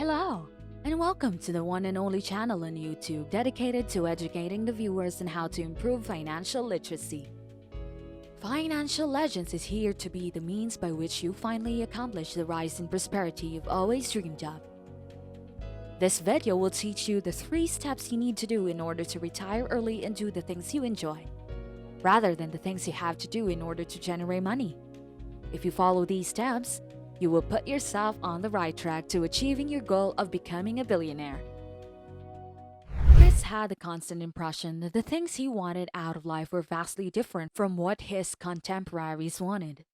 Hello, and welcome to the one and only channel on YouTube dedicated to educating the viewers on how to improve financial literacy. Financial Legends is here to be the means by which you finally accomplish the rise in prosperity you've always dreamed of. This video will teach you the 3 steps you need to do in order to retire early and do the things you enjoy, rather than the things you have to do in order to generate money. If you follow these steps, you will put yourself on the right track to achieving your goal of becoming a billionaire. Chris had the constant impression that the things he wanted out of life were vastly different from what his contemporaries wanted.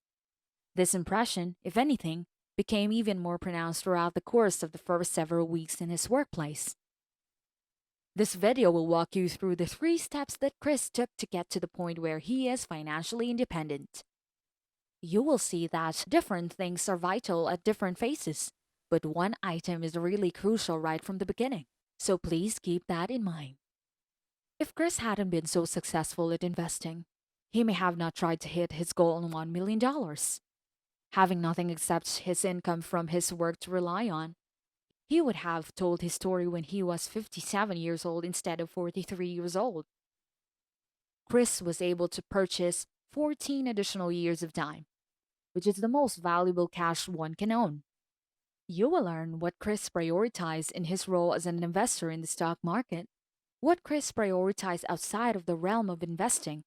This impression, if anything, became even more pronounced throughout the course of the first several weeks in his workplace. This video will walk you through the 3 steps that Chris took to get to the point where he is financially independent. You will see that different things are vital at different phases, but one item is really crucial right from the beginning, so please keep that in mind. If Chris hadn't been so successful at investing, he may have not tried to hit his goal on $1 million. Having nothing except his income from his work to rely on, he would have told his story when he was 57 years old instead of 43 years old. Chris was able to purchase 14 additional years of time, which is the most valuable cash one can own. You will learn what Chris prioritized in his role as an investor in the stock market, what Chris prioritized outside of the realm of investing,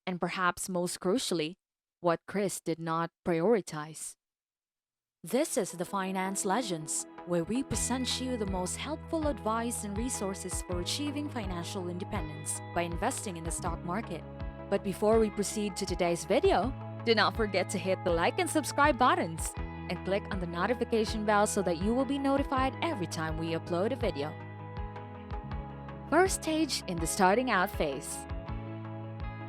and perhaps most crucially, what Chris did not prioritize. This is the Finance Legends, where we present you the most helpful advice and resources for achieving financial independence by investing in the stock market. But before we proceed to today's video, do not forget to hit the like and subscribe buttons and click on the notification bell so that you will be notified every time we upload a video. First stage in the starting out phase.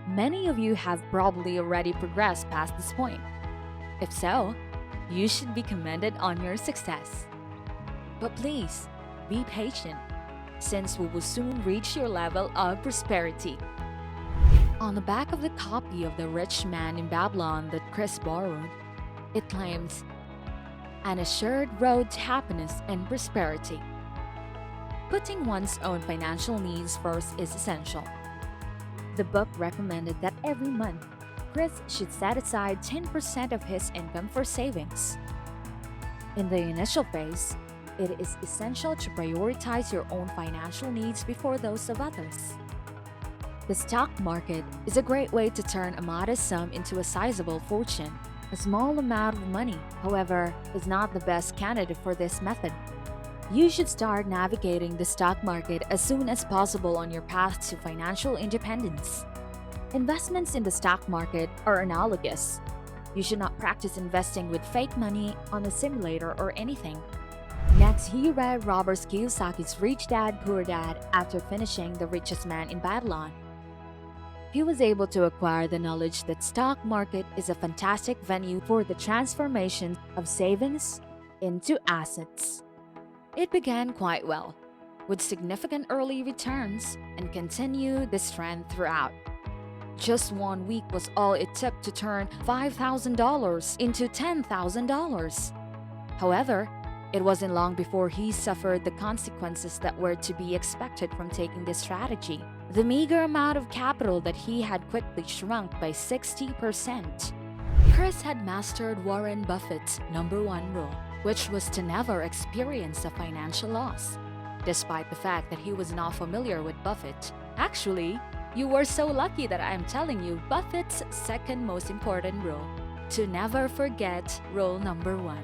Many of you have probably already progressed past this point. If so, you should be commended on your success. But please, be patient, since we will soon reach your level of prosperity. On the back of the copy of The Rich Man in Babylon that Chris borrowed, it claims, "An assured road to happiness and prosperity." Putting one's own financial needs first is essential. The book recommended that every month, Chris should set aside 10% of his income for savings. In the initial phase, it is essential to prioritize your own financial needs before those of others. The stock market is a great way to turn a modest sum into a sizable fortune. A small amount of money, however, is not the best candidate for this method. You should start navigating the stock market as soon as possible on your path to financial independence. Investments in the stock market are analogous. You should not practice investing with fake money on a simulator or anything. Next, he read Robert Kiyosaki's Rich Dad, Poor Dad after finishing The Richest Man in Babylon. He was able to acquire the knowledge that stock market is a fantastic venue for the transformation of savings into assets. It began quite well, with significant early returns, and continued this trend throughout. Just 1 week was all it took to turn $5,000 into $10,000. However, it wasn't long before he suffered the consequences that were to be expected from taking this strategy. The meager amount of capital that he had quickly shrunk by 60%. Chris had mastered Warren Buffett's #1 rule, which was to never experience a financial loss, despite the fact that he was not familiar with Buffett. Actually, you were so lucky that I am telling you Buffett's second most important rule, to never forget rule #1.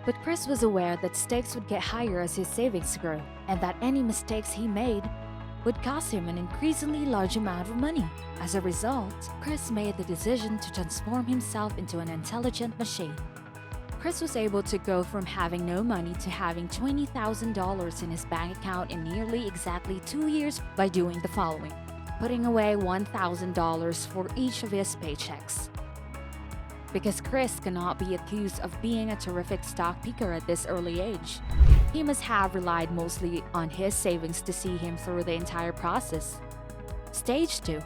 But Chris was aware that stakes would get higher as his savings grew, and that any mistakes he made would cost him an increasingly large amount of money. As a result, Chris made the decision to transform himself into an intelligent machine. Chris was able to go from having no money to having $20,000 in his bank account in nearly exactly 2 years by doing the following: putting away $1,000 for each of his paychecks. Because Chris cannot be accused of being a terrific stock picker at this early age, he must have relied mostly on his savings to see him through the entire process. Stage 2.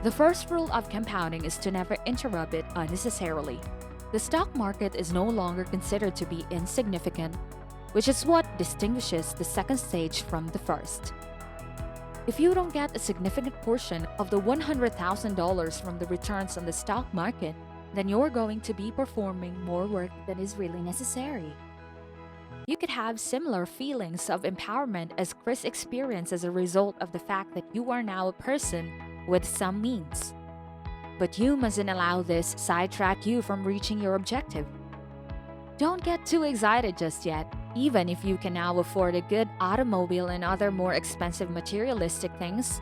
The first rule of compounding is to never interrupt it unnecessarily. The stock market is no longer considered to be insignificant. which is what distinguishes the second stage from the first. If you don't get a significant portion of the $100,000 from the returns on the stock market, then you're going to be performing more work than is really necessary. You could have similar feelings of empowerment as Chris experienced as a result of the fact that you are now a person with some means. But you mustn't allow this sidetrack you from reaching your objective. Don't get too excited just yet. Even if you can now afford a good automobile and other more expensive materialistic things,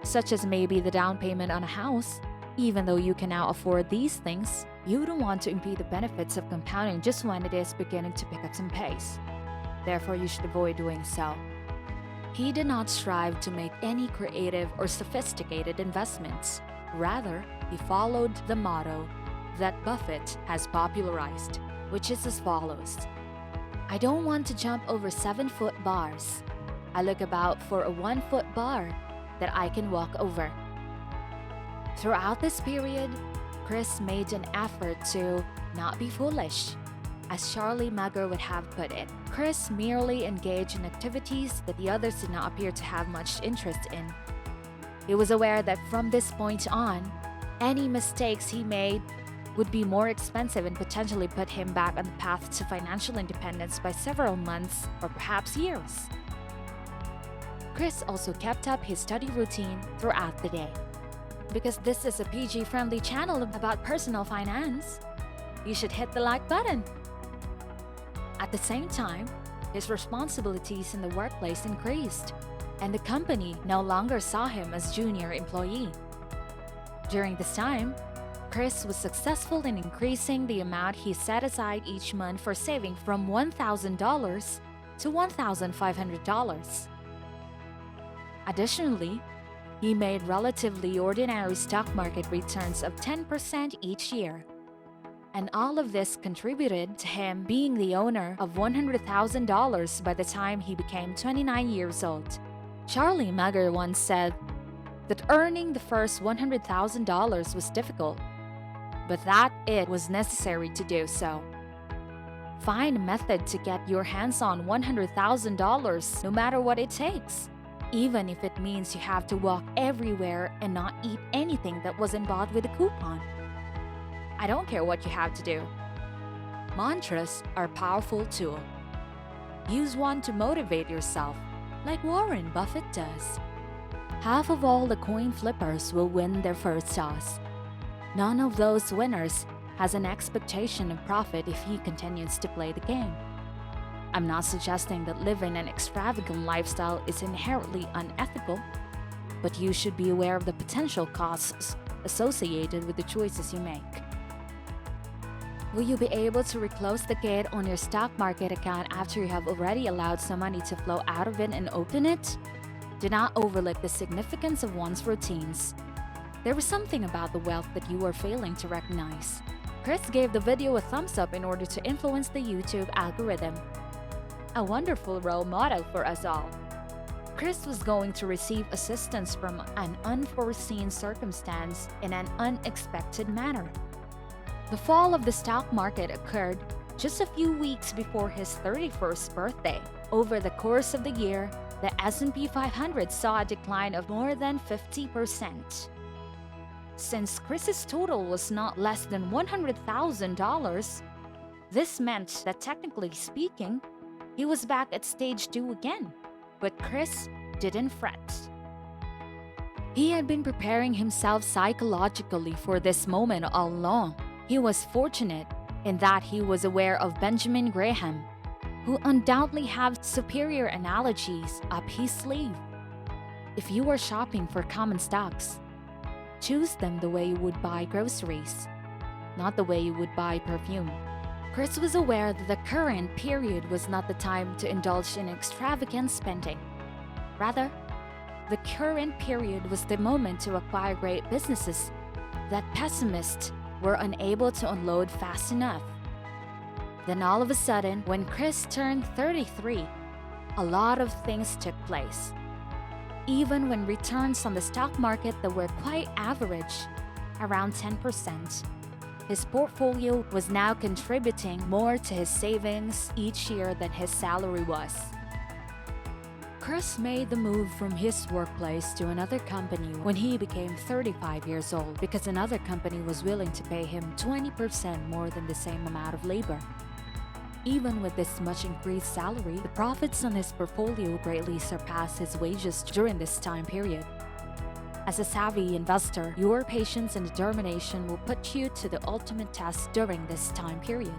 such as maybe the down payment on a house, even though you can now afford these things, you don't want to impede the benefits of compounding just when it is beginning to pick up some pace. Therefore, you should avoid doing so. He did not strive to make any creative or sophisticated investments. Rather, he followed the motto that Buffett has popularized, which is as follows: I don't want to jump over 7-foot bars. I look about for a 1-foot bar that I can walk over. Throughout this period, Chris made an effort to not be foolish. As Charlie Munger would have put it, Chris merely engaged in activities that the others did not appear to have much interest in. He was aware that from this point on, any mistakes he made would be more expensive and potentially put him back on the path to financial independence by several months or perhaps years. Chris also kept up his study routine throughout the day. Because this is a PG-friendly channel about personal finance, you should hit the like button. At the same time, his responsibilities in the workplace increased, and the company no longer saw him as junior employee. During this time, Chris was successful in increasing the amount he set aside each month for saving from $1,000 to $1,500. Additionally, he made relatively ordinary stock market returns of 10% each year. And all of this contributed to him being the owner of $100,000 by the time he became 29 years old. Charlie Munger once said that earning the first $100,000 was difficult, but that it was necessary to do so. Find a method to get your hands on $100,000 no matter what it takes, even if it means you have to walk everywhere and not eat anything that wasn't bought with a coupon. I don't care what you have to do. Mantras are a powerful tool. Use one to motivate yourself, like Warren Buffett does. Half of all the coin flippers will win their first toss. None of those winners has an expectation of profit if he continues to play the game. I'm not suggesting that living an extravagant lifestyle is inherently unethical, but you should be aware of the potential costs associated with the choices you make. Will you be able to reclose the gate on your stock market account after you have already allowed some money to flow out of it and open it? Do not overlook the significance of one's routines. There is something about the wealth that you are failing to recognize. Chris gave the video a thumbs up in order to influence the YouTube algorithm. A wonderful role model for us all. Chris was going to receive assistance from an unforeseen circumstance in an unexpected manner. The fall of the stock market occurred just a few weeks before his 31st birthday. Over the course of the year, the S&P 500 saw a decline of more than 50%. Since Chris's total was not less than $100,000, this meant that technically speaking, he was back at stage 2 again. But Chris didn't fret. He had been preparing himself psychologically for this moment all along. He was fortunate in that he was aware of Benjamin Graham, who undoubtedly had superior analogies up his sleeve. If you are shopping for common stocks, choose them the way you would buy groceries, not the way you would buy perfume. Chris was aware that the current period was not the time to indulge in extravagant spending. Rather, the current period was the moment to acquire great businesses that pessimists were unable to unload fast enough. Then all of a sudden, when Chris turned 33, a lot of things took place. Even when returns on the stock market that were quite average, around 10%, His portfolio was now contributing more to his savings each year than his salary was. Chris made the move from his workplace to another company when he became 35 years old because another company was willing to pay him 20% more than the same amount of labor. Even with this much increased salary, the profits on his portfolio greatly surpassed his wages during this time period. As a savvy investor, your patience and determination will put you to the ultimate test during this time period.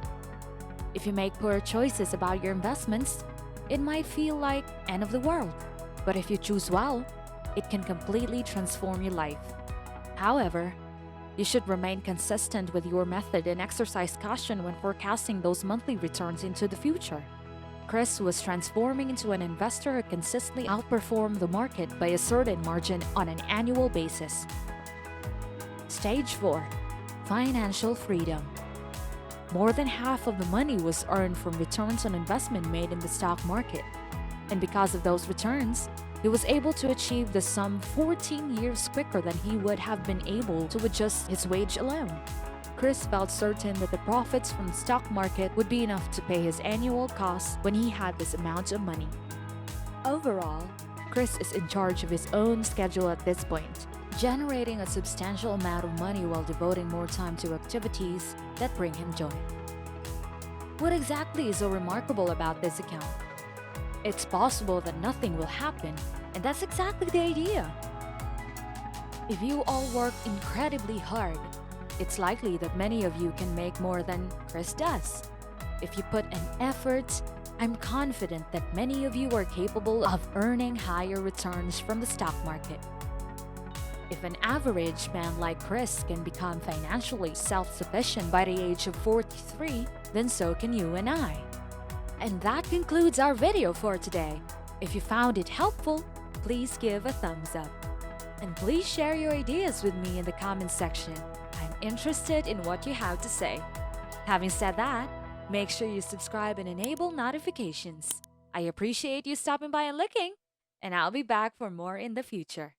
If you make poor choices about your investments, it might feel like end of the world. But if you choose well, it can completely transform your life. However, you should remain consistent with your method and exercise caution when forecasting those monthly returns into the future. Chris was transforming into an investor who consistently outperformed the market by a certain margin on an annual basis. Stage 4. Financial freedom. More than half of the money was earned from returns on investment made in the stock market. And because of those returns, he was able to achieve the sum 14 years quicker than he would have been able to adjust his wage alone. Chris felt certain that the profits from the stock market would be enough to pay his annual costs when he had this amount of money. Overall, Chris is in charge of his own schedule at this point, generating a substantial amount of money while devoting more time to activities that bring him joy. What exactly is so remarkable about this account? It's possible that nothing will happen, and that's exactly the idea. If you all work incredibly hard, it's likely that many of you can make more than Chris does. If you put an effort, I'm confident that many of you are capable of earning higher returns from the stock market. If an average man like Chris can become financially self-sufficient by the age of 43, then so can you and I. And that concludes our video for today. If you found it helpful, please give a thumbs up. And please share your ideas with me in the comments section. I'm interested in what you have to say. Having said that, make sure you subscribe and enable notifications. I appreciate you stopping by and looking, and I'll be back for more in the future.